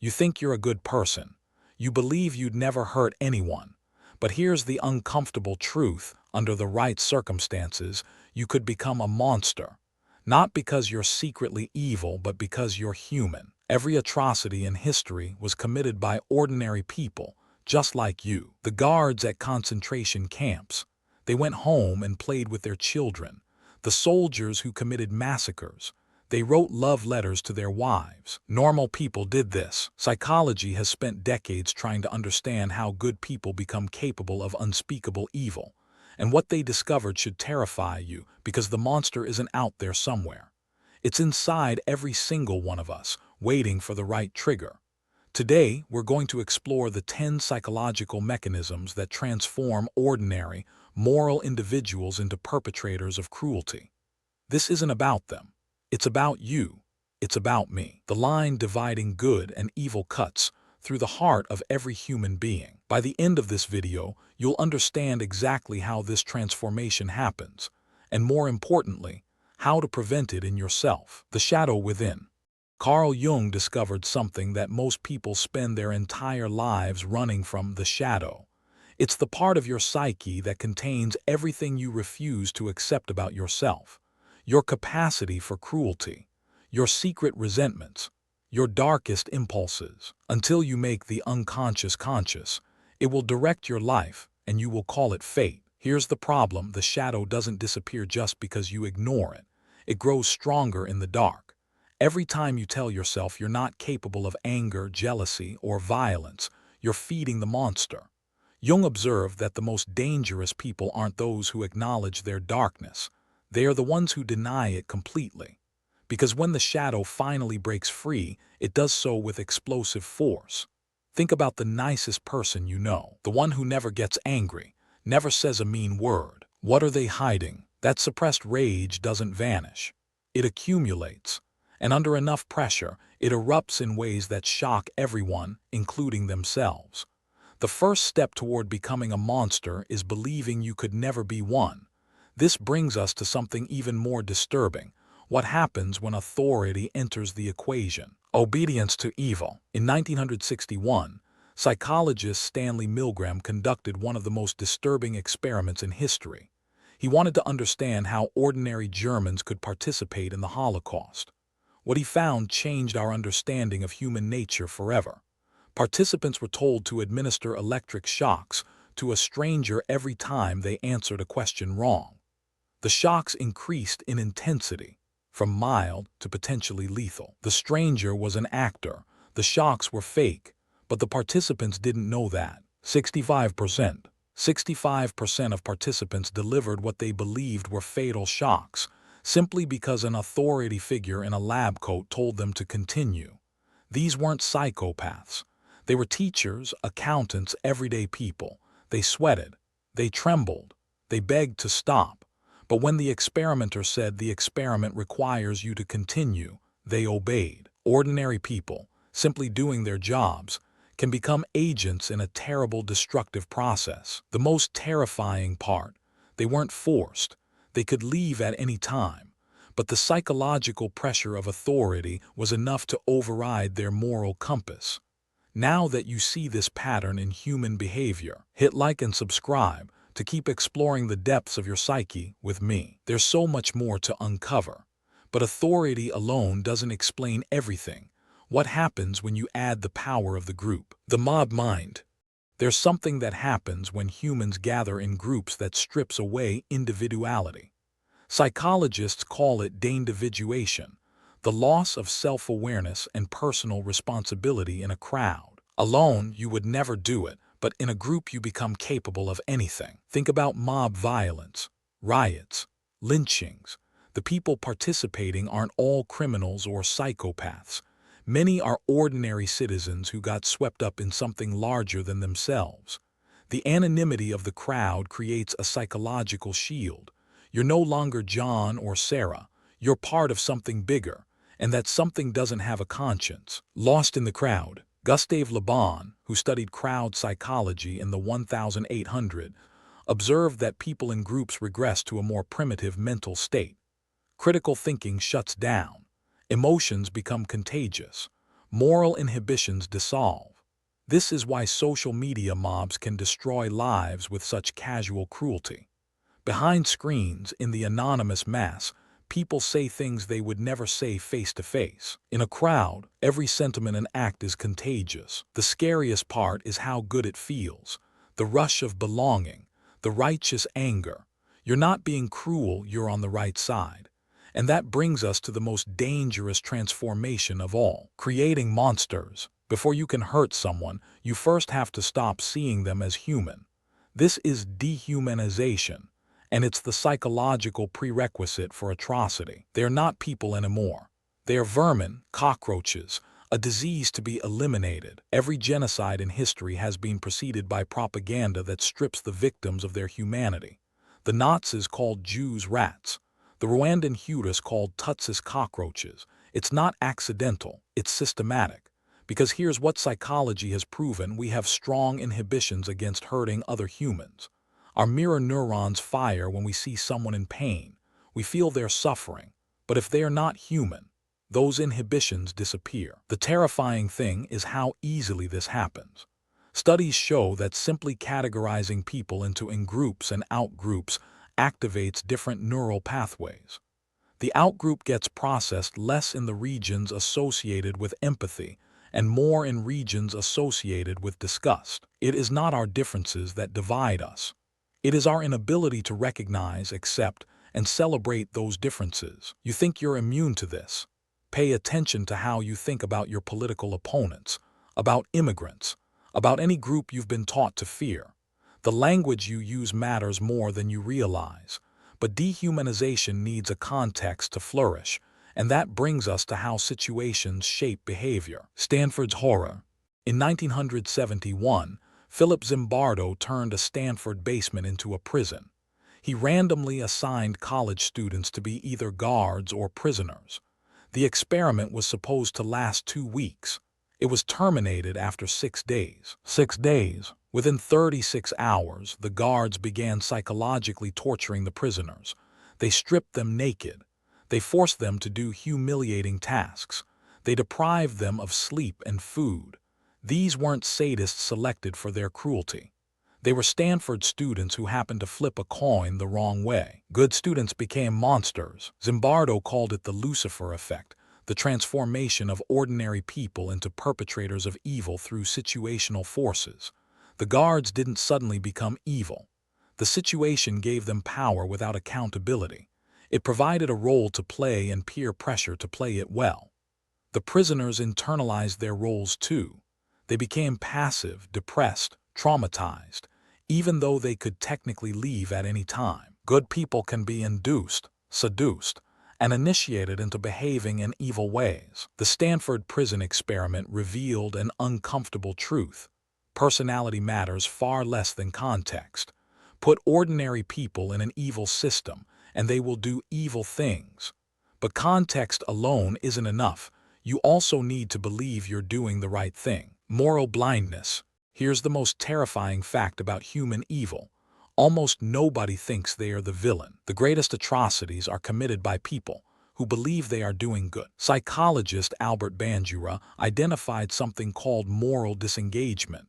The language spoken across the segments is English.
You think you're a good person. You believe you'd never hurt anyone. But here's the uncomfortable truth: under the right circumstances, you could become a monster. Not because you're secretly evil, but because you're human. Every atrocity in history was committed by ordinary people, just like you. The guards at concentration camps, they went home and played with their children. The soldiers who committed massacres, they wrote love letters to their wives. Normal people did this. Psychology has spent decades trying to understand how good people become capable of unspeakable evil. And what they discovered should terrify you, because the monster isn't out there somewhere. It's inside every single one of us, waiting for the right trigger. Today, we're going to explore the 10 psychological mechanisms that transform ordinary, moral individuals into perpetrators of cruelty. This isn't about them. It's about you. It's about me. The line dividing good and evil cuts through the heart of every human being. By the end of this video, you'll understand exactly how this transformation happens, and more importantly, how to prevent it in yourself. The shadow within. Carl Jung discovered something that most people spend their entire lives running from: the shadow. It's the part of your psyche that contains everything you refuse to accept about yourself. Your capacity for cruelty, your secret resentments, your darkest impulses. Until you make the unconscious conscious, it will direct your life, and you will call it fate. Here's the problem: the shadow doesn't disappear just because you ignore it. It grows stronger in the dark. Every time you tell yourself you're not capable of anger, jealousy, or violence, you're feeding the monster. Jung observed that the most dangerous people aren't those who acknowledge their darkness. They are the ones who deny it completely. Because when the shadow finally breaks free, it does so with explosive force. Think about the nicest person you know, the one who never gets angry, never says a mean word. What are they hiding? That suppressed rage doesn't vanish. It accumulates, and under enough pressure, it erupts in ways that shock everyone, including themselves. The first step toward becoming a monster is believing you could never be one. This brings us to something even more disturbing: what happens when authority enters the equation. Obedience to evil. In 1961, psychologist Stanley Milgram conducted one of the most disturbing experiments in history. He wanted to understand how ordinary Germans could participate in the Holocaust. What he found changed our understanding of human nature forever. Participants were told to administer electric shocks to a stranger every time they answered a question wrong. The shocks increased in intensity, from mild to potentially lethal. The stranger was an actor. The shocks were fake, but the participants didn't know that. 65% of participants delivered what they believed were fatal shocks, simply because an authority figure in a lab coat told them to continue. These weren't psychopaths. They were teachers, accountants, everyday people. They sweated. They trembled. They begged to stop. But when the experimenter said the experiment requires you to continue, they obeyed. Ordinary people, simply doing their jobs, can become agents in a terrible, destructive process. The most terrifying part: they weren't forced. They could leave at any time. But the psychological pressure of authority was enough to override their moral compass. Now that you see this pattern in human behavior, hit like and subscribe to keep exploring the depths of your psyche with me. There's so much more to uncover. But authority alone doesn't explain everything. What happens when you add the power of the group? The mob mind. There's something that happens when humans gather in groups that strips away individuality. Psychologists call it deindividuation, the loss of self-awareness and personal responsibility in a crowd. Alone, you would never do it, but in a group you become capable of anything. Think about mob violence, riots, lynchings. The people participating aren't all criminals or psychopaths. Many are ordinary citizens who got swept up in something larger than themselves. The anonymity of the crowd creates a psychological shield. You're no longer John or Sarah. You're part of something bigger, and that something doesn't have a conscience. Lost in the crowd. Gustave Le Bon, who studied crowd psychology in the 1800s, observed that people in groups regress to a more primitive mental state. Critical thinking shuts down. Emotions become contagious. Moral inhibitions dissolve. This is why social media mobs can destroy lives with such casual cruelty. Behind screens, in the anonymous mass, people say things they would never say face to face. In a crowd, every sentiment and act is contagious. The scariest part is how good it feels. The rush of belonging, the righteous anger. You're not being cruel, you're on the right side. And that brings us to the most dangerous transformation of all, creating monsters. Before you can hurt someone, you first have to stop seeing them as human. This is dehumanization, and it's the psychological prerequisite for atrocity. They're not people anymore. They are vermin, cockroaches, a disease to be eliminated. Every genocide in history has been preceded by propaganda that strips the victims of their humanity. The Nazis called Jews rats. The Rwandan Hutus called Tutsis cockroaches. It's not accidental, it's systematic. Because here's what psychology has proven: we have strong inhibitions against hurting other humans. Our mirror neurons fire when we see someone in pain. We feel their suffering. But if they are not human, those inhibitions disappear. The terrifying thing is how easily this happens. Studies show that simply categorizing people into in-groups and out-groups activates different neural pathways. The out-group gets processed less in the regions associated with empathy and more in regions associated with disgust. It is not our differences that divide us. It is our inability to recognize, accept, and celebrate those differences. You think you're immune to this? Pay attention to how you think about your political opponents, about immigrants, about any group you've been taught to fear. The language you use matters more than you realize. But dehumanization needs a context to flourish, and that brings us to how situations shape behavior. Stanford's horror. In 1971, Philip Zimbardo turned a Stanford basement into a prison. He randomly assigned college students to be either guards or prisoners. The experiment was supposed to last 2 weeks. It was terminated after 6 days. 6 days. Within 36 hours, the guards began psychologically torturing the prisoners. They stripped them naked. They forced them to do humiliating tasks. They deprived them of sleep and food. These weren't sadists selected for their cruelty. They were Stanford students who happened to flip a coin the wrong way. Good students became monsters. Zimbardo called it the Lucifer effect, the transformation of ordinary people into perpetrators of evil through situational forces. The guards didn't suddenly become evil. The situation gave them power without accountability. It provided a role to play and peer pressure to play it well. The prisoners internalized their roles too. They became passive, depressed, traumatized, even though they could technically leave at any time. Good people can be induced, seduced, and initiated into behaving in evil ways. The Stanford prison experiment revealed an uncomfortable truth. Personality matters far less than context. Put ordinary people in an evil system, and they will do evil things. But context alone isn't enough. You also need to believe you're doing the right thing. Moral blindness. Here's the most terrifying fact about human evil. Almost nobody thinks they are the villain. The greatest atrocities are committed by people who believe they are doing good. Psychologist Albert Bandura identified something called moral disengagement,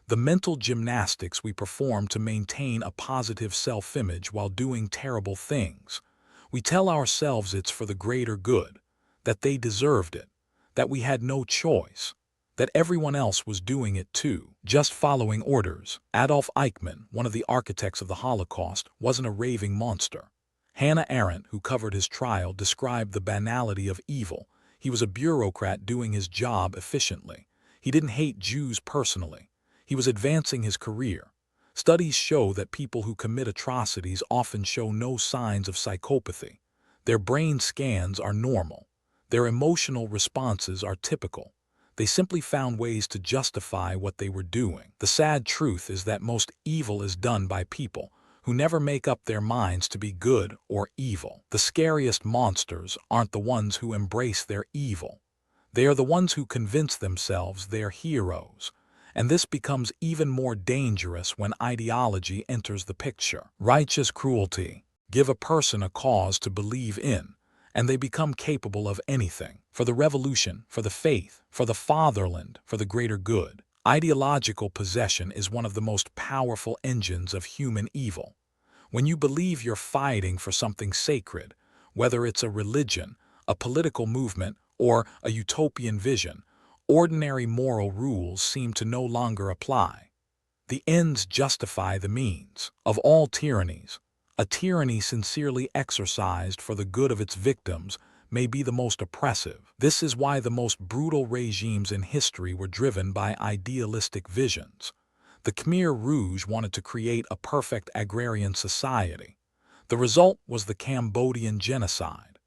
the mental gymnastics we perform to maintain a positive self-image while doing terrible things. We tell ourselves it's for the greater good, that they deserved it, that we had no choice, that everyone else was doing it too, just following orders. Adolf Eichmann, one of the architects of the Holocaust, wasn't a raving monster. Hannah Arendt, who covered his trial, described the banality of evil. He was a bureaucrat doing his job efficiently. He didn't hate Jews personally. He was advancing his career. Studies show that people who commit atrocities often show no signs of psychopathy. Their brain scans are normal. Their emotional responses are typical. They simply found ways to justify what they were doing. The sad truth is that most evil is done by people who never make up their minds to be good or evil. The scariest monsters aren't the ones who embrace their evil. They are the ones who convince themselves they're heroes. And this becomes even more dangerous when ideology enters the picture. Righteous cruelty. Give a person a cause to believe in, and they become capable of anything, for the revolution, for the faith, for the fatherland, for the greater good. Ideological possession is one of the most powerful engines of human evil. When you believe you're fighting for something sacred, whether it's a religion, a political movement, or a utopian vision, ordinary moral rules seem to no longer apply. The ends justify the means. Of all tyrannies, a tyranny sincerely exercised for the good of its victims may be the most oppressive. This is why the most brutal regimes in history were driven by idealistic visions. The Khmer Rouge wanted to create a perfect agrarian society. The result was the Cambodian genocide.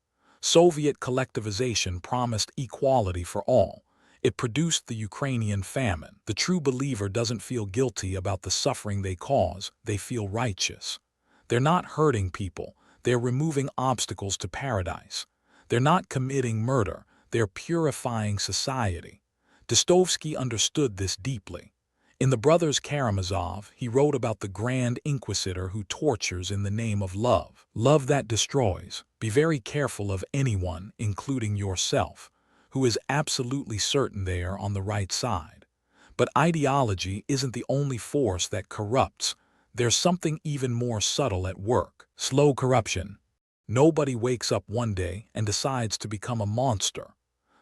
Soviet collectivization promised equality for all. It produced the Ukrainian famine. The true believer doesn't feel guilty about the suffering they cause, they feel righteous. They're not hurting people, they're removing obstacles to paradise. They're not committing murder, they're purifying society. Dostoevsky understood this deeply. In The Brothers Karamazov, he wrote about the Grand Inquisitor who tortures in the name of love. Love that destroys. Be very careful of anyone, including yourself, who is absolutely certain they are on the right side. But ideology isn't the only force that corrupts. There's something even more subtle at work: slow corruption. Nobody wakes up one day and decides to become a monster.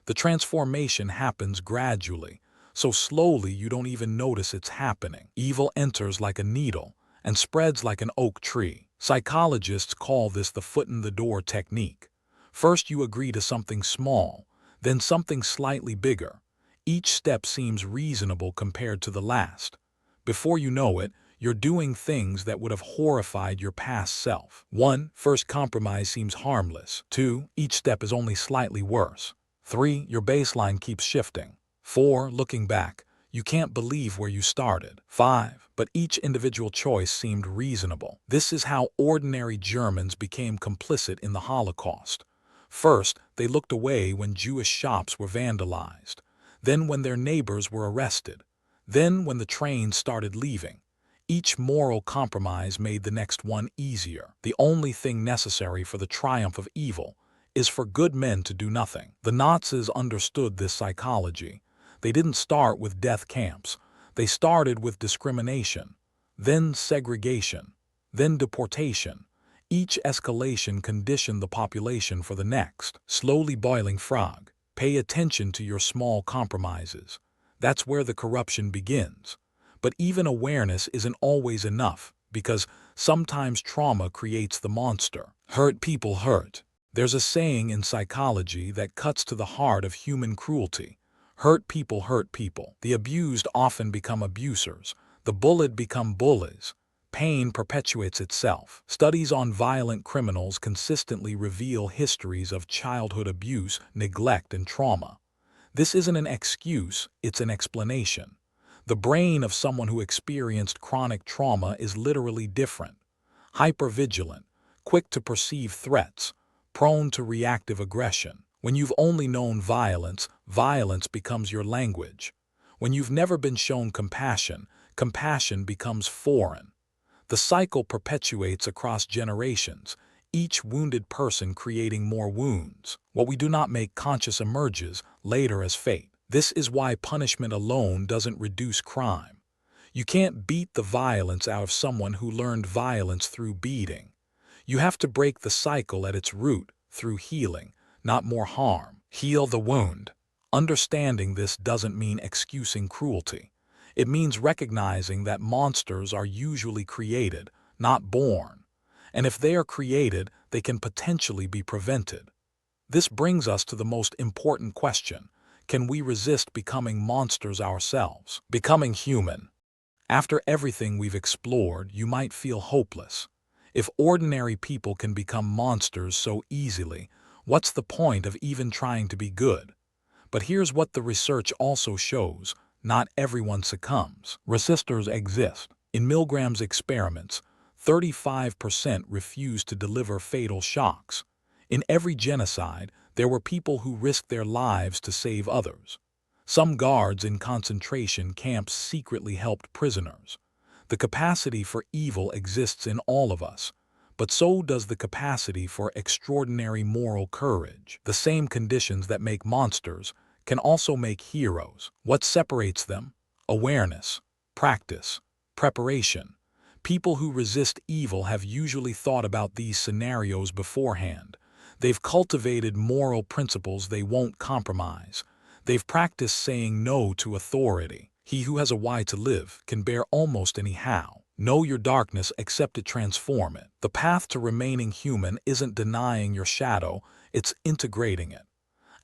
The transformation happens gradually, so slowly you don't even notice it's happening. Evil enters like a needle and spreads like an oak tree. Psychologists call this the foot-in-the-door technique. First you agree to something small, then something slightly bigger. Each step seems reasonable compared to the last. Before you know it, you're doing things that would have horrified your past self. 1. First compromise seems harmless. 2. Each step is only slightly worse. 3. Your baseline keeps shifting. 4. Looking back, you can't believe where you started. 5. But each individual choice seemed reasonable. This is how ordinary Germans became complicit in the Holocaust. First, they looked away when Jewish shops were vandalized. Then when their neighbors were arrested. Then when the trains started leaving. Each moral compromise made the next one easier. The only thing necessary for the triumph of evil is for good men to do nothing. The Nazis understood this psychology. They didn't start with death camps. They started with discrimination, then segregation, then deportation. Each escalation conditioned the population for the next. Slowly boiling frog. Pay attention to your small compromises. That's where the corruption begins. But even awareness isn't always enough, because sometimes trauma creates the monster. Hurt people hurt. There's a saying in psychology that cuts to the heart of human cruelty. Hurt people hurt people. The abused often become abusers. The bullied become bullies. Pain perpetuates itself. Studies on violent criminals consistently reveal histories of childhood abuse, neglect, and trauma. This isn't an excuse, it's an explanation. The brain of someone who experienced chronic trauma is literally different. Hypervigilant, quick to perceive threats, prone to reactive aggression. When you've only known violence, violence becomes your language. When you've never been shown compassion, compassion becomes foreign. The cycle perpetuates across generations, each wounded person creating more wounds. What we do not make conscious emerges later as fate. This is why punishment alone doesn't reduce crime. You can't beat the violence out of someone who learned violence through beating. You have to break the cycle at its root through healing, not more harm. Heal the wound. Understanding this doesn't mean excusing cruelty. It means recognizing that monsters are usually created, not born. And if they are created, they can potentially be prevented. This brings us to the most important question. Can we resist becoming monsters ourselves? Becoming human. After everything we've explored, you might feel hopeless. If ordinary people can become monsters so easily, what's the point of even trying to be good? But here's what the research also shows. Not everyone succumbs. Resistors exist. In Milgram's experiments, 35% refused to deliver fatal shocks. In every genocide, there were people who risked their lives to save others. Some guards in concentration camps secretly helped prisoners. The capacity for evil exists in all of us, but so does the capacity for extraordinary moral courage. The same conditions that make monsters can also make heroes. What separates them? Awareness, practice, preparation. People who resist evil have usually thought about these scenarios beforehand. They've cultivated moral principles they won't compromise. They've practiced saying no to authority. He who has a why to live can bear almost any how. Know your darkness, accept it, transform it. The path to remaining human isn't denying your shadow, it's integrating it.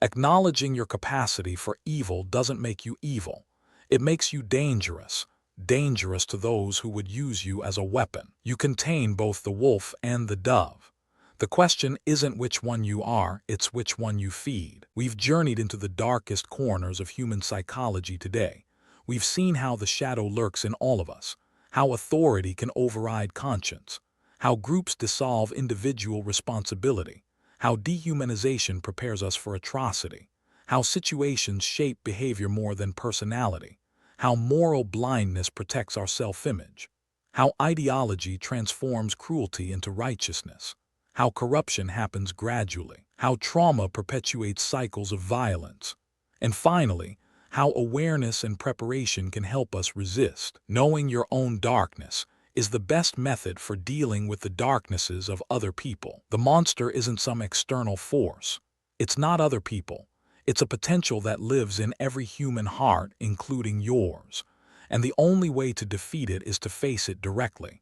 Acknowledging your capacity for evil doesn't make you evil. It makes you dangerous. Dangerous to those who would use you as a weapon. You contain both the wolf and the dove. The question isn't which one you are, it's which one you feed. We've journeyed into the darkest corners of human psychology today. We've seen how the shadow lurks in all of us, how authority can override conscience, how groups dissolve individual responsibility, how dehumanization prepares us for atrocity, how situations shape behavior more than personality, how moral blindness protects our self-image, how ideology transforms cruelty into righteousness, how corruption happens gradually, how trauma perpetuates cycles of violence, and finally, how awareness and preparation can help us resist. Knowing your own darkness is the best method for dealing with the darknesses of other people. The monster isn't some external force. It's not other people. It's a potential that lives in every human heart, including yours. And the only way to defeat it is to face it directly.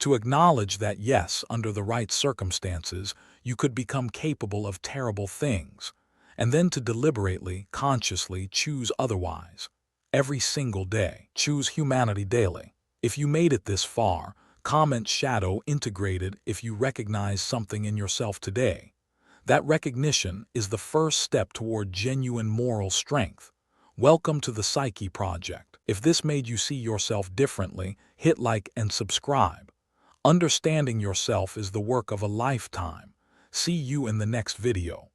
To acknowledge that yes, under the right circumstances, you could become capable of terrible things. And then to deliberately, consciously choose otherwise. Every single day. Choose humanity daily. If you made it this far, comment shadow integrated if you recognize something in yourself today. That recognition is the first step toward genuine moral strength. Welcome to the Psyche Project. If this made you see yourself differently, hit like and subscribe. Understanding yourself is the work of a lifetime. See you in the next video.